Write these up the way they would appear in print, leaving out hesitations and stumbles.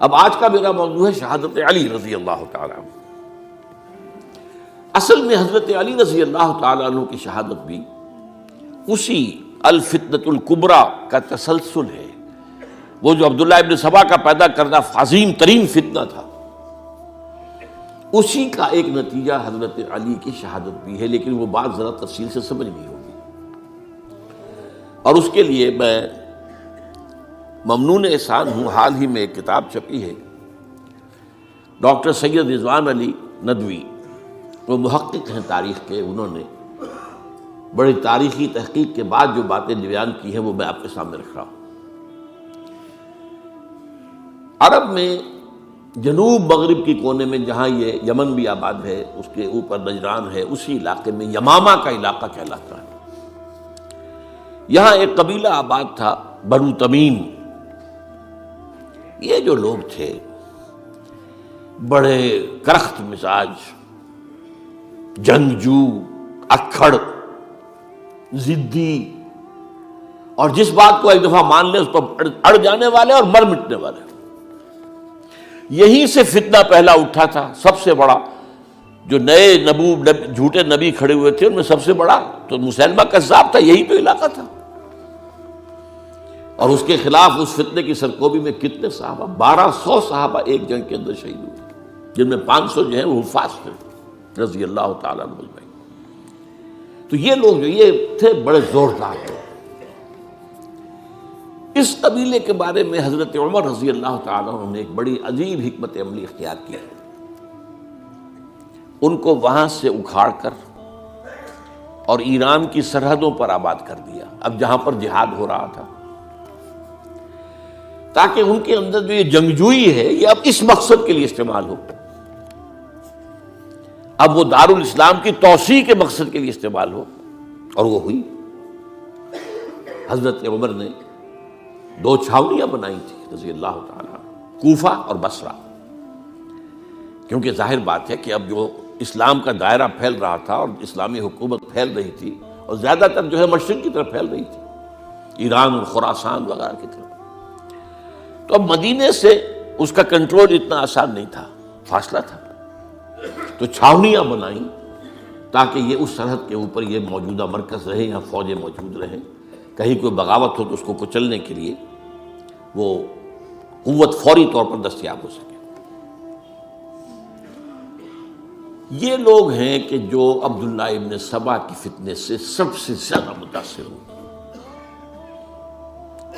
اب آج کا میرا موضوع ہے شہادت علی رضی اللہ تعالیٰ عنہ۔ اصل میں حضرت علی رضی اللہ تعالیٰ عنہ کی شہادت بھی اسی الفتنۃ الکبریٰ کا تسلسل ہے۔ وہ جو عبداللہ ابن سبا کا پیدا کردہ عظیم ترین فتنہ تھا، اسی کا ایک نتیجہ حضرت علی کی شہادت بھی ہے، لیکن وہ بات ذرا تفصیل سے سمجھنی ہوگی۔ اور اس کے لیے میں ممنون احسان ہوں، حال ہی میں ایک کتاب چھپی ہے، ڈاکٹر سید رضوان علی ندوی، وہ محقق ہیں تاریخ کے، انہوں نے بڑی تاریخی تحقیق کے بعد جو باتیں بیان کی ہیں وہ میں آپ کے سامنے رکھ رہا ہوں۔ عرب میں جنوب مغرب کی کونے میں، جہاں یہ یمن بھی آباد ہے، اس کے اوپر نجران ہے، اسی علاقے میں یمامہ کا علاقہ کہلاتا ہے۔ یہاں ایک قبیلہ آباد تھا، بنو تمیم۔ یہ جو لوگ تھے بڑے کرخت مزاج، جنگجو، اکھڑ، ضدی، اور جس بات کو ایک دفعہ مان لے اس پر اڑ جانے والے اور مر مٹنے والے۔ یہیں سے فتنہ پہلا اٹھا تھا۔ سب سے بڑا جو نئے جھوٹے نبی کھڑے ہوئے تھے ان میں سب سے بڑا تو مسیلمہ کذاب تھا، یہی تو علاقہ تھا۔ اور اس کے خلاف اس فتنے کی سرکوبی میں کتنے صحابہ، 1200 صحابہ ایک جنگ کے اندر شہید ہوئے، جن میں 500 جو ہیں وہ حفاظ تھے رضی اللہ تعالیٰ عنہ اجمعین۔ تو یہ لوگ جو یہ تھے بڑے زوردار تھے۔ اس قبیلے کے بارے میں حضرت عمر رضی اللہ تعالیٰ عنہ نے ایک بڑی عجیب حکمت عملی اختیار کی۔ ان کو وہاں سے اکھاڑ کر اور ایران کی سرحدوں پر آباد کر دیا، اب جہاں پر جہاد ہو رہا تھا، تاکہ ان کے اندر جو یہ جنگجوئی ہے یہ اب اس مقصد کے لیے استعمال ہو، اب وہ دارالاسلام کی توسیع کے مقصد کے لیے استعمال ہو۔ اور وہ ہوئی۔ حضرت عمر نے 2 چھاونیاں بنائی تھی رضی اللہ تعالیٰ، کوفہ اور بصرہ، کیونکہ ظاہر بات ہے کہ اب جو اسلام کا دائرہ پھیل رہا تھا اور اسلامی حکومت پھیل رہی تھی، اور زیادہ تر جو ہے مشرق کی طرف پھیل رہی تھی، ایران اور خراسان وغیرہ کی طرف۔ تو اب مدینے سے اس کا کنٹرول اتنا آسان نہیں تھا، فاصلہ تھا، تو چھاونیاں بنائیں تاکہ یہ اس سرحد کے اوپر یہ موجودہ مرکز رہے، یہاں فوجیں موجود رہیں، کہیں کوئی بغاوت ہو تو اس کو کچلنے کے لیے وہ قوت فوری طور پر دستیاب ہو سکے۔ یہ لوگ ہیں کہ جو عبداللہ ابن سبا کی فتنے سے سب سے زیادہ متاثر ہوئے۔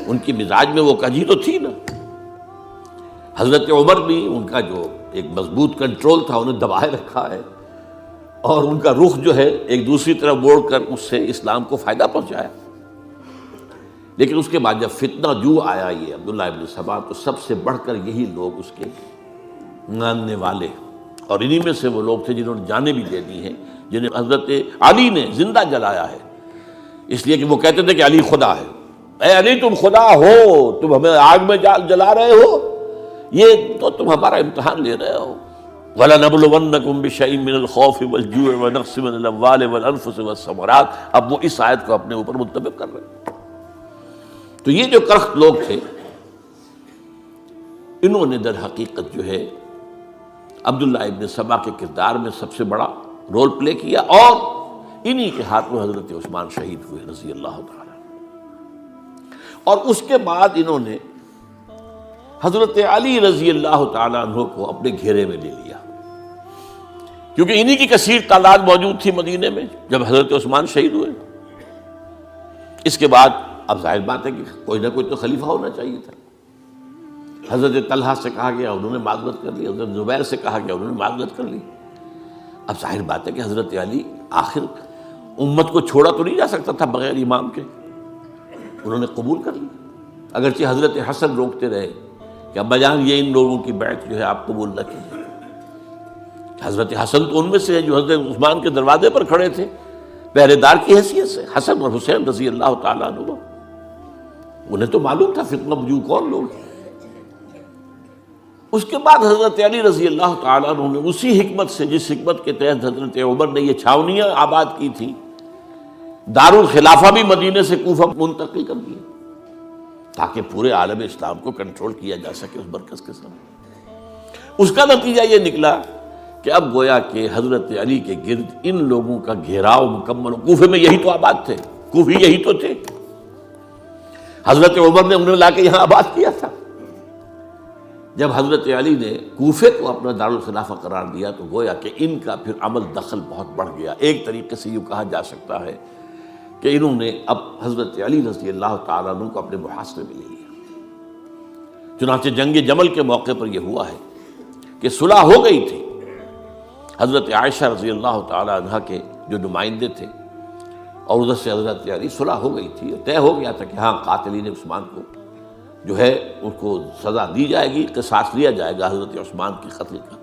ان کی مزاج میں وہ کجی تو تھی نا۔ حضرت عمر بھی ان کا جو ایک مضبوط کنٹرول تھا انہیں دبائے رکھا ہے، اور ان کا رخ جو ہے ایک دوسری طرف موڑ کر اس سے اسلام کو فائدہ پہنچایا۔ لیکن اس کے بعد جب فتنہ جو آیا یہ عبداللہ ابن سبا، تو سب سے بڑھ کر یہی لوگ اس کے ماننے والے، اور انہی میں سے وہ لوگ تھے جنہوں نے جانیں بھی دے دی ہیں، جنہیں حضرت علی نے زندہ جلایا ہے، اس لیے کہ وہ کہتے تھے کہ علی خدا ہے۔ اے علی تم خدا ہو، تم ہمیں آگ میں جلا رہے ہو، یہ تو تم ہمارا امتحان لے رہے ہو۔ وَلَنَبْلُوَنَّكُمْ بِشَيْءٍ مِّنَ الْخَوْفِ وَالْجُوعِ وَنَقْصٍ مِّنَ الْأَمْوَالِ وَالْأَنفُسِ وَالثَّمَرَاتِ۔ اب وہ اس آیت کو اپنے اوپر منطبق کر رہے ہیں۔ تو یہ جو کرخت لوگ تھے، انہوں نے در حقیقت جو ہے عبداللہ ابن سبا کے کردار میں سب سے بڑا رول پلے کیا، اور انہی کے ہاتھ میں حضرت عثمان شہید ہوئے رضی اللہ تعالیٰ۔ اور اس کے بعد انہوں نے حضرت علی رضی اللہ تعالیٰ عنہ کو اپنے گھیرے میں لے لیا، کیونکہ انہی کی کثیر تعداد موجود تھی مدینے میں جب حضرت عثمان شہید ہوئے۔ اس کے بعد اب ظاہر بات ہے کہ کوئی نہ کوئی تو خلیفہ ہونا چاہیے تھا۔ حضرت طلحہ سے کہا گیا، انہوں نے معذرت کر لی، حضرت زبیر سے کہا گیا، انہوں نے معذرت کر لی۔ اب ظاہر بات ہے کہ حضرت علی آخر امت کو چھوڑا تو نہیں جا سکتا تھا بغیر امام کے، انہوں نے قبول کر لی، اگرچہ حضرت حسن روکتے رہے کہ ابا جان یہ ان لوگوں کی بیعت جو ہے آپ قبول نہ کیجیے۔ حضرت حسن تو ان میں سے ہیں جو حضرت عثمان کے دروازے پر کھڑے تھے پہرے دار کی حیثیت سے، حسن اور حسین رضی اللہ تعالیٰ عنہ، انہیں تو معلوم تھا فتنہ جو کون لوگ ہیں۔ اس کے بعد حضرت علی رضی اللہ تعالیٰ عنہ نے اسی حکمت سے، جس حکمت کے تحت حضرت عمر نے یہ چھاونیاں آباد کی تھی، دارالخلافہ بھی مدینے سے کوفہ منتقل کر دیا، تاکہ پورے عالم اسلام کو کنٹرول کیا جا سکے اس مرکز کے ساتھ۔ اس کا نتیجہ یہ نکلا کہ اب گویا کہ حضرت علی کے گرد ان لوگوں کا گھیراؤ مکمل، کوفے میں یہی تو آباد تھے، کوفی یہی تو تھے، حضرت عمر نے انہیں لا کے یہاں آباد کیا تھا۔ جب حضرت علی نے کوفے کو اپنا دارالخلافہ قرار دیا تو گویا کہ ان کا پھر عمل دخل بہت بڑھ گیا۔ ایک طریقے سے یوں کہا جا سکتا ہے کہ انہوں نے اب حضرت علی رضی اللہ تعالیٰ عنہ کو اپنے محاصرے میں لے لیا۔ چنانچہ جنگ جمل کے موقع پر یہ ہوا ہے کہ صلح ہو گئی تھی، حضرت عائشہ رضی اللہ تعالیٰ عنہ کے جو نمائندے تھے اور ادھر سے حضرت علی، صلح ہو گئی تھی، طے ہو گیا تھا کہ ہاں قاتلین عثمان کو جو ہے ان کو سزا دی جائے گی، قصاص لیا جائے گا حضرت عثمان کے قتل کا۔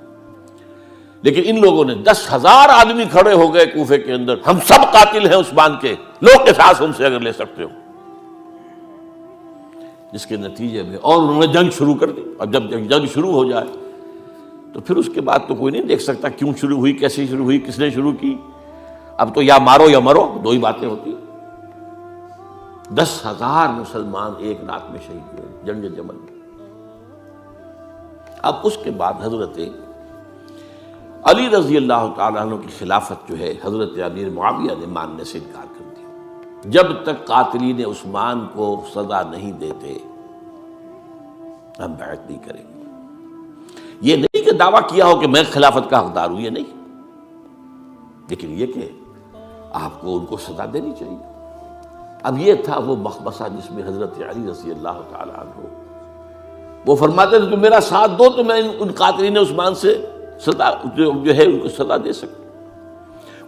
لیکن ان لوگوں نے 10,000 آدمی کھڑے ہو گئے کوفے کے اندر، ہم سب قاتل ہیں عثمان کے، لو قصاص ان سے اگر لے سکتے ہو، جس کے نتیجے میں اور انہوں نے جنگ شروع کر دی۔ اور جب جنگ شروع ہو جائے تو پھر اس کے بعد تو کوئی نہیں دیکھ سکتا کیوں شروع ہوئی، کیسے شروع ہوئی، کس نے شروع کی۔ اب تو یا مارو یا مرو، دو ہی باتیں ہوتی۔ 10,000 مسلمان ایک رات میں شہید ہوئے جنگ جمل میں۔ اب اس کے بعد حضرت علی رضی اللہ تعالیٰ عنہ کی خلافت جو ہے حضرت امیر معاویہ نے ماننے سے انکار کر دیا۔ جب تک قاتلین عثمان کو سزا نہیں دیتے ہم بیعت نہیں کریں گے۔ یہ نہیں کہ دعویٰ کیا ہو کہ میں خلافت کا حقدار ہوں، یہ نہیں، لیکن یہ کہ آپ کو ان کو سزا دینی چاہیے۔ اب یہ تھا وہ مخمصہ جس میں حضرت علی رضی اللہ تعالیٰ عنہ وہ فرماتے تھے تو میرا ساتھ دو تو میں ان قاتلین عثمان سے سزا جو ہے ان کو سزا دے سکوں۔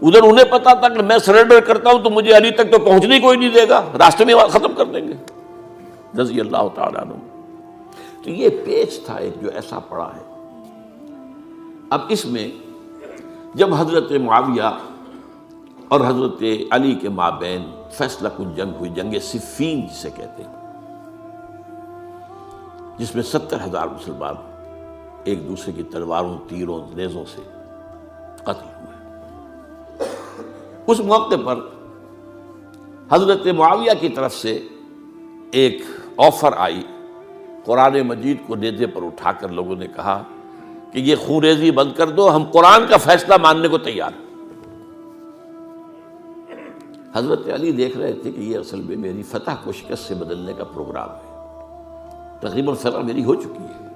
ادھر انہیں پتا تھا کہ میں سرنڈر کرتا ہوں تو مجھے علی تک تو پہنچنے کوئی نہیں دے گا، راستے میں ختم کر دیں گے رضی اللہ تعالیٰ عنہ۔ تو یہ پیچ تھا ایک جو ایسا پڑا ہے۔ اب اس میں جب حضرت معاویہ اور حضرت علی کے مابین فیصلہ کن جنگ ہوئی، جنگ صفین جسے کہتے ہیں، جس میں 70,000 مسلمان ایک دوسرے کی تلواروں، تیروں، نیزوں سے قتل ہوئے۔ اس موقع پر حضرت معاویہ کی طرف سے ایک آفر آئی، قرآن مجید کو نیزے پر اٹھا کر لوگوں نے کہا کہ یہ خونریزی بند کر دو، ہم قرآن کا فیصلہ ماننے کو تیار ہیں۔ حضرت علی دیکھ رہے تھے کہ یہ اصل میں میری فتح کو شکست سے بدلنے کا پروگرام ہے، تقریباً فتح میری ہو چکی ہے،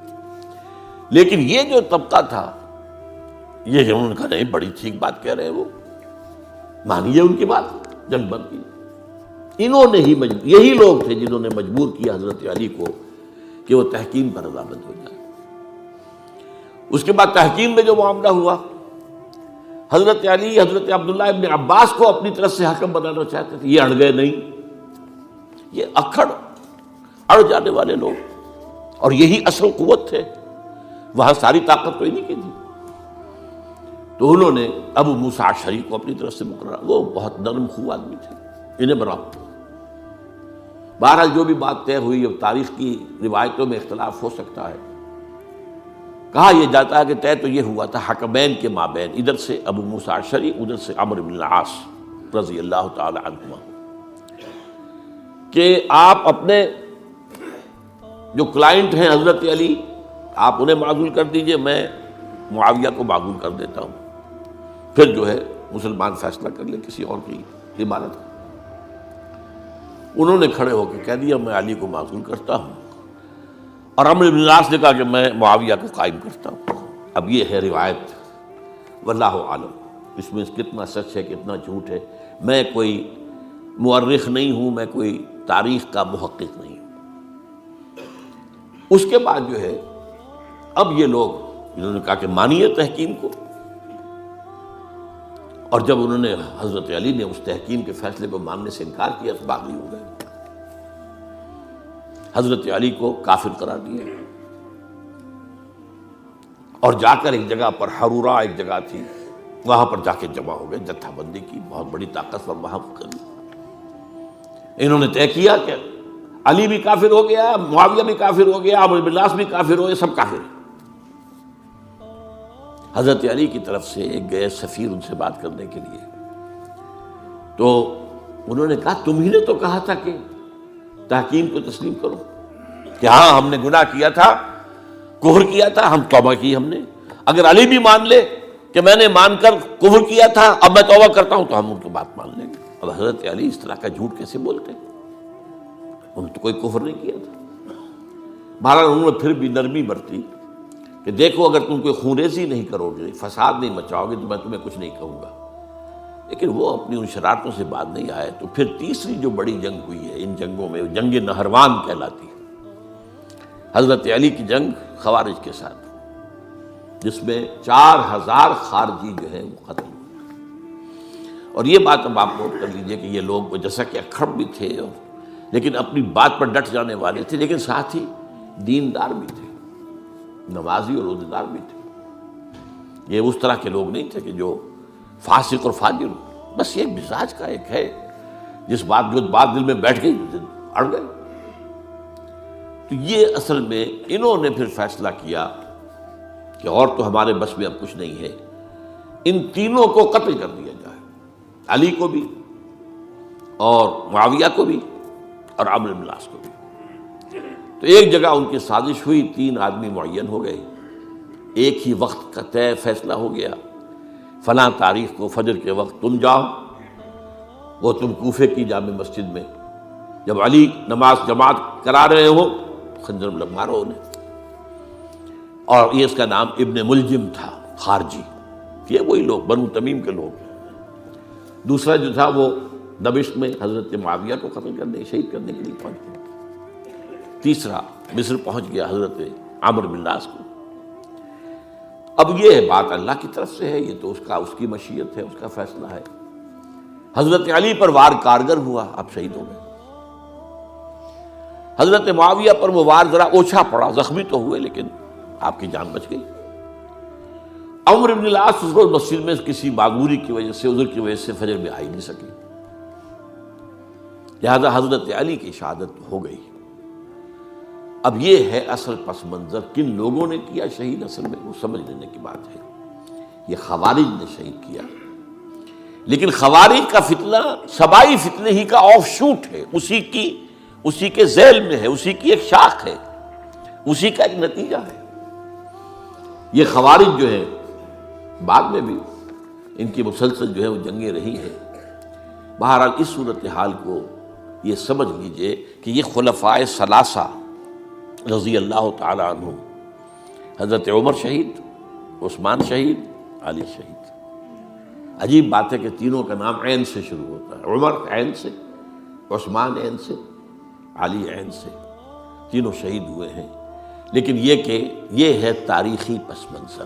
لیکن یہ جو طبقہ تھا یہ انہوں نے کہا نہیں بڑی ٹھیک بات کہہ رہے ہیں، وہ مانیے ان کی بات، جنگ بند کی۔ انہوں نے ہی یہی لوگ تھے جنہوں نے مجبور کیا حضرت علی کو کہ وہ تحکیم پر رضامند ہو جائے۔ اس کے بعد تحکیم میں جو معاملہ ہوا، حضرت علی حضرت عبداللہ ابن عباس کو اپنی طرف سے حکم بنانا چاہتے تھے، یہ اڑ گئے نہیں، یہ اکھڑ اڑ جانے والے لوگ، اور یہی اصل قوت تھے، وہاں ساری طاقت تو انہیں کی تھی۔ تو انہوں نے ابو موسیٰ اشعری کو اپنی طرف سے مقررہ، وہ بہت نرم خو آدمی تھے، انہیں بناؤ۔ بہرحال جو بھی بات طے ہوئی، اب تاریخ کی روایتوں میں اختلاف ہو سکتا ہے، کہا یہ جاتا ہے کہ طے تو یہ ہوا تھا حکمین کے مابین، ادھر سے ابو موسیٰ اشعری، ادھر سے عمرو بن العاص رضی اللہ تعالی عنہما، کہ آپ اپنے جو کلائنٹ ہیں حضرت علی آپ انہیں معزول کر دیجئے، میں معاویہ کو معزول کر دیتا ہوں، پھر جو ہے مسلمان فیصلہ کر لے کسی اور کی عبادت۔ انہوں نے کھڑے ہو کے کہہ دیا میں علی کو معزول کرتا ہوں، اور عمرو بن العاص نے کہا کہ میں معاویہ کو قائم کرتا ہوں۔ اب یہ ہے روایت، واللہ عالم اس میں کتنا سچ ہے کتنا جھوٹ ہے، میں کوئی مورخ نہیں ہوں، میں کوئی تاریخ کا محقق نہیں ہوں۔ اس کے بعد جو ہے اب یہ لوگ انہوں نے کہا کہ مانیے تحکیم کو، اور جب انہوں نے حضرت علی نے اس تحکیم کے فیصلے کو ماننے سے انکار کیا تو باغی ہو گئے، حضرت علی کو کافر قرار دیا، اور جا کر ایک جگہ پر حرورہ ایک جگہ تھی وہاں پر جا کے جمع ہو گئے، جتھا بندی کی، بہت بڑی طاقت پر وہاں کری۔ انہوں نے طے کیا کہ علی بھی کافر ہو گیا، معاویہ بھی کافر ہو گیا، عمرو بن العاص بھی کافر ہو گئے، سب کافر ہیں۔ حضرت علی کی طرف سے ایک گئے سفیر ان سے بات کرنے کے لیے، تو انہوں نے کہا تم ہی نے تو کہا تھا کہ تحکیم کو تسلیم کرو، کہ ہاں ہم نے گناہ کیا تھا، کفر کیا تھا، ہم توبہ کی ہم نے. اگر علی بھی مان لے کہ میں نے مان کر کفر کیا تھا، اب میں توبہ کرتا ہوں، تو ہم ان کی بات مان لیں گے. اب حضرت علی اس طرح کا جھوٹ کیسے بولتے؟ انہوں نے تو کوئی کفر نہیں کیا تھا. بہرحال انہوں نے پھر بھی نرمی برتی کہ دیکھو اگر تم کوئی خونریزی نہیں کرو گے، فساد نہیں مچاؤ گے، تو میں تمہیں کچھ نہیں کہوں گا. لیکن وہ اپنی ان شرارتوں سے بعد نہیں آئے. تو پھر تیسری جو بڑی جنگ ہوئی ہے ان جنگوں میں، جنگ نہروان کہلاتی ہے، حضرت علی کی جنگ خوارج کے ساتھ، جس میں 4000 خارجی جو ہیں وہ قتل ہوئے. اور یہ بات اب آپ نوٹ کر لیجئے کہ یہ لوگ جیسا کہ اکھڑ بھی تھے لیکن اپنی بات پر ڈٹ جانے والے تھے، لیکن ساتھ ہی دیندار بھی تھے، نمازی اور روزہ دار بھی تھے. یہ اس طرح کے لوگ نہیں تھے کہ جو فاسق اور فاجر ہو. بس یہ مزاج کا ایک ہے، جو بات دل میں بیٹھ گئی اڑ گئے. تو یہ اصل میں انہوں نے پھر فیصلہ کیا کہ اور تو ہمارے بس میں اب کچھ نہیں ہے، ان تینوں کو قتل کر دیا جائے، علی کو بھی اور معاویہ کو بھی اور عمرو بن العاص کو بھی. تو ایک جگہ ان کی سازش ہوئی، 3 آدمی معین ہو گئے، ایک ہی وقت کا طے فیصلہ ہو گیا، فلاں تاریخ کو فجر کے وقت تم جاؤ، وہ تم کوفے کی جامع مسجد میں، جب علی نماز جماعت کرا رہے ہو خنجر مارو انہیں. اور یہ اس کا نام ابن ملجم تھا، خارجی، یہ وہی لوگ بنو تمیم کے لوگ. دوسرا جو تھا وہ دمشق میں حضرت معاویہ کو قتل کرنے، شہید کرنے کے لیے پہنچ گیا. تیسرا مصر پہنچ گیا حضرت عمرو بن العاص کو. اب یہ بات اللہ کی طرف سے ہے، یہ تو اس کی مشیت ہے، اس کا فیصلہ ہے. حضرت علی پر وار کارگر ہوا، اب شہید ہو گئے. حضرت معاویہ پر وہ وار ذرا اوچھا پڑا، زخمی تو ہوئے لیکن آپ کی جان بچ گئی. عمرو بن العاص اس روز مسجد میں کسی معذوری کی وجہ سے، عذر کی وجہ سے فجر میں آئی نہیں سکی، لہذا حضرت علی کی شہادت ہو گئی. اب یہ ہے اصل پس منظر، کن لوگوں نے کیا شہید، اصل میں وہ سمجھ لینے کی بات ہے. یہ خوارج نے شہید کیا، لیکن خوارج کا فتنہ سبائی فتنے ہی کا آف شوٹ ہے، اسی کے ذیل میں ہے، اسی کی ایک شاخ ہے، اسی کا ایک نتیجہ ہے. یہ خوارج جو ہے بعد میں بھی ان کی مسلسل جو ہے وہ جنگیں رہی ہیں. بہرحال اس صورتحال کو یہ سمجھ لیجئے کہ یہ خلفائے ثلاثہ رضی اللہ تعالی عنہ، حضرت عمر شہید، عثمان شہید، علی شہید. عجیب بات ہے کہ تینوں کا نام عین سے شروع ہوتا ہے، عمر عین سے، عثمان عین سے، علی عین سے. تینوں شہید ہوئے ہیں. لیکن یہ کہ یہ ہے تاریخی پس منظر.